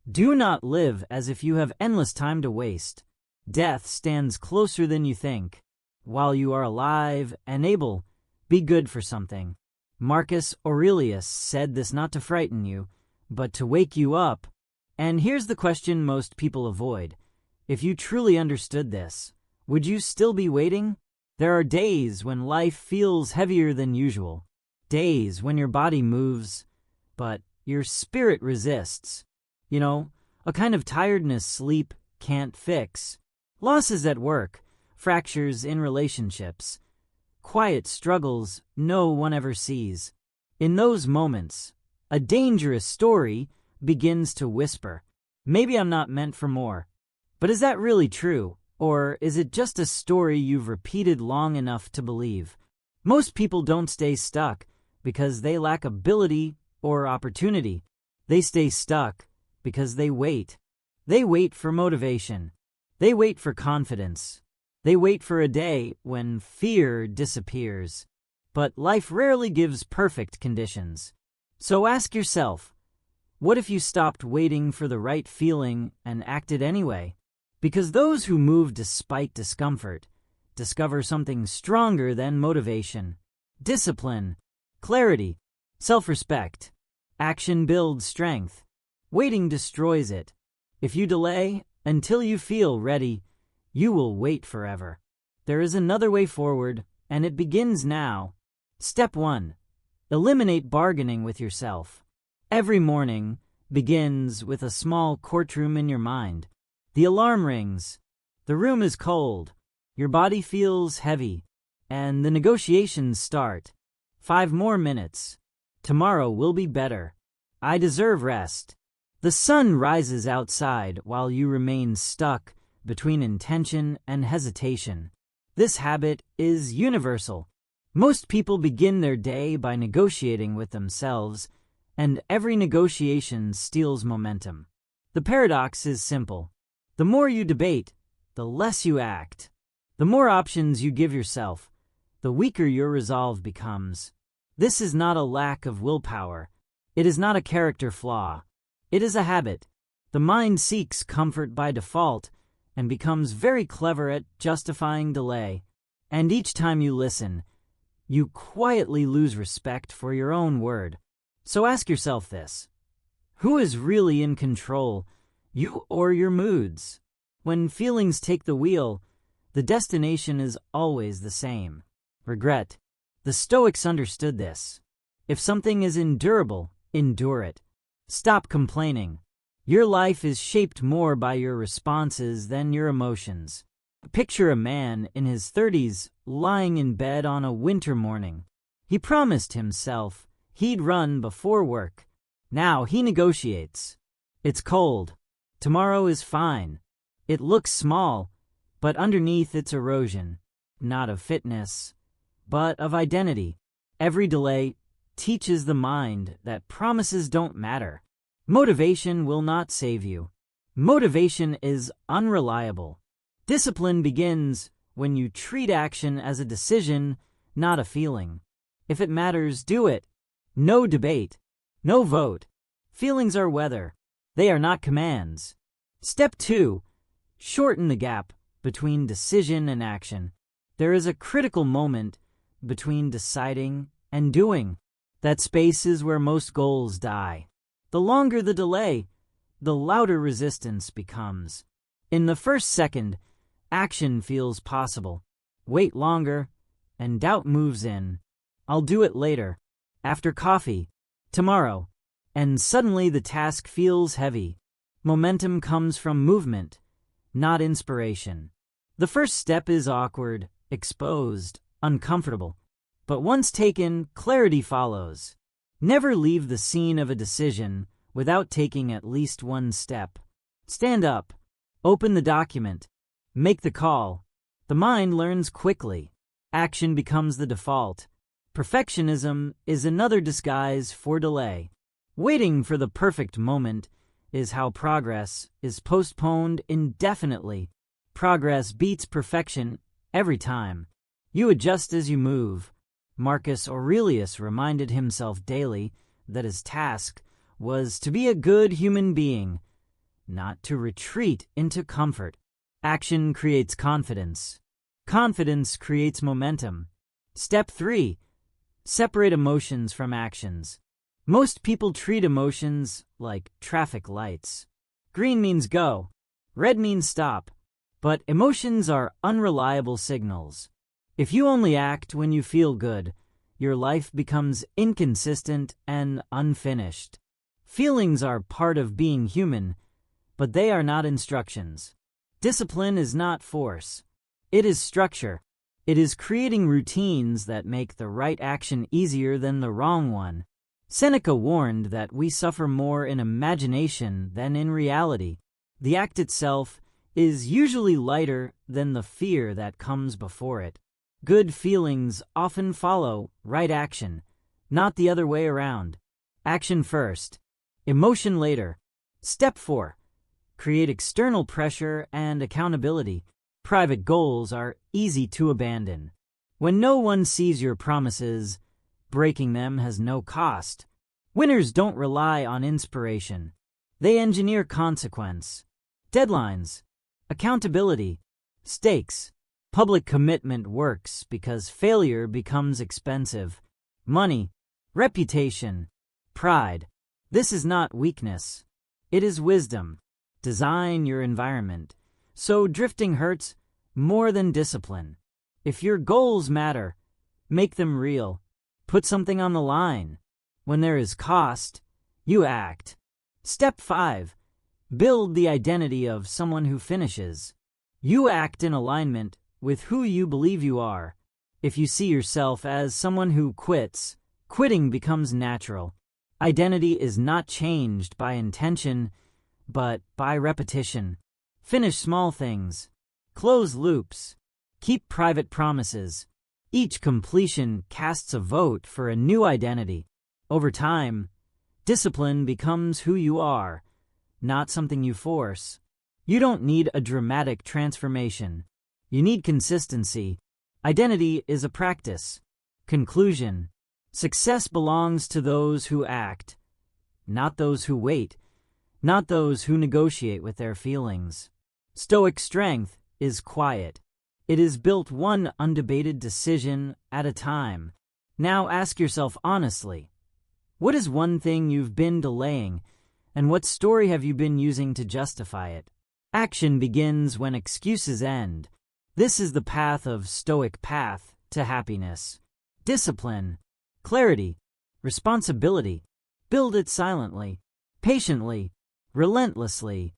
Do not live as if you have endless time to waste. Death stands closer than you think. While you are alive and able, be good for something. Marcus Aurelius said this not to frighten you, but to wake you up. And here's the question most people avoid. If you truly understood this, would you still be waiting? There are days when life feels heavier than usual. Days when your body moves, but your spirit resists. You know, a kind of tiredness sleep can't fix. Losses at work, fractures in relationships, quiet struggles no one ever sees. In those moments, a dangerous story begins to whisper. Maybe I'm not meant for more. But is that really true? Or is it just a story you've repeated long enough to believe? Most people don't stay stuck because they lack ability or opportunity. They stay stuck because they wait. They wait for motivation. They wait for confidence. They wait for a day when fear disappears. But life rarely gives perfect conditions. So ask yourself, what if you stopped waiting for the right feeling and acted anyway? Because those who move despite discomfort discover something stronger than motivation. Discipline, clarity, self-respect. Action builds strength. Waiting destroys it. If you delay until you feel ready, you will wait forever. There is another way forward, and it begins now. Step 1. Eliminate bargaining with yourself. Every morning begins with a small courtroom in your mind. The alarm rings. The room is cold. Your body feels heavy. And the negotiations start. 5 more minutes. Tomorrow will be better. I deserve rest. The sun rises outside while you remain stuck between intention and hesitation. This habit is universal. Most people begin their day by negotiating with themselves, and every negotiation steals momentum. The paradox is simple. The more you debate, the less you act. The more options you give yourself, the weaker your resolve becomes. This is not a lack of willpower. It is not a character flaw. It is a habit. The mind seeks comfort by default and becomes very clever at justifying delay. And each time you listen, you quietly lose respect for your own word. So ask yourself this. Who is really in control, you or your moods? When feelings take the wheel, the destination is always the same. Regret. The Stoics understood this. If something is endurable, endure it. Stop complaining. Your life is shaped more by your responses than your emotions. Picture a man in his 30s lying in bed on a winter morning. He promised himself he'd run before work. Now he negotiates. It's cold. Tomorrow is fine. It looks small, but underneath it's erosion, not of fitness, but of identity. Every delay teaches the mind that promises don't matter. Motivation will not save you. Motivation is unreliable. Discipline begins when you treat action as a decision, not a feeling. If it matters, do it. No debate. No vote. Feelings are weather. They are not commands. Step 2. Shorten the gap between decision and action. There is a critical moment between deciding and doing. That space is where most goals die. The longer the delay, the louder resistance becomes. In the first second, action feels possible. Wait longer, and doubt moves in. I'll do it later, after coffee, tomorrow, and suddenly the task feels heavy. Momentum comes from movement, not inspiration. The first step is awkward, exposed, uncomfortable. But once taken, clarity follows. Never leave the scene of a decision without taking at least one step. Stand up, open the document, make the call. The mind learns quickly. Action becomes the default. Perfectionism is another disguise for delay. Waiting for the perfect moment is how progress is postponed indefinitely. Progress beats perfection every time. You adjust as you move. Marcus Aurelius reminded himself daily that his task was to be a good human being, not to retreat into comfort. Action creates confidence. Confidence creates momentum. Step 3. Separate emotions from actions. Most people treat emotions like traffic lights. Green means go, red means stop. But emotions are unreliable signals. If you only act when you feel good, your life becomes inconsistent and unfinished. Feelings are part of being human, but they are not instructions. Discipline is not force. It is structure. It is creating routines that make the right action easier than the wrong one. Seneca warned that we suffer more in imagination than in reality. The act itself is usually lighter than the fear that comes before it. Good feelings often follow right action, not the other way around. Action first, emotion later. Step 4. Create external pressure and accountability. Private goals are easy to abandon. When no one sees your promises, breaking them has no cost. Winners don't rely on inspiration. They engineer consequence. Deadlines, accountability, stakes. Public commitment works because failure becomes expensive. Money, reputation, pride. This is not weakness. It is wisdom. Design your environment so drifting hurts more than discipline. If your goals matter, make them real. Put something on the line. When there is cost, you act. Step 5. Build the identity of someone who finishes. You act in alignment with who you believe you are. If you see yourself as someone who quits, quitting becomes natural. Identity is not changed by intention, but by repetition. Finish small things. Close loops. Keep private promises. Each completion casts a vote for a new identity. Over time, discipline becomes who you are, not something you force. You don't need a dramatic transformation. You need consistency. Identity is a practice. Conclusion. Success belongs to those who act, not those who wait, not those who negotiate with their feelings. Stoic strength is quiet. It is built one undebated decision at a time. Now ask yourself honestly, what is one thing you've been delaying, and what story have you been using to justify it? Action begins when excuses end. This is the path of Stoic path to happiness. Discipline, clarity, responsibility. Build it silently, patiently, relentlessly.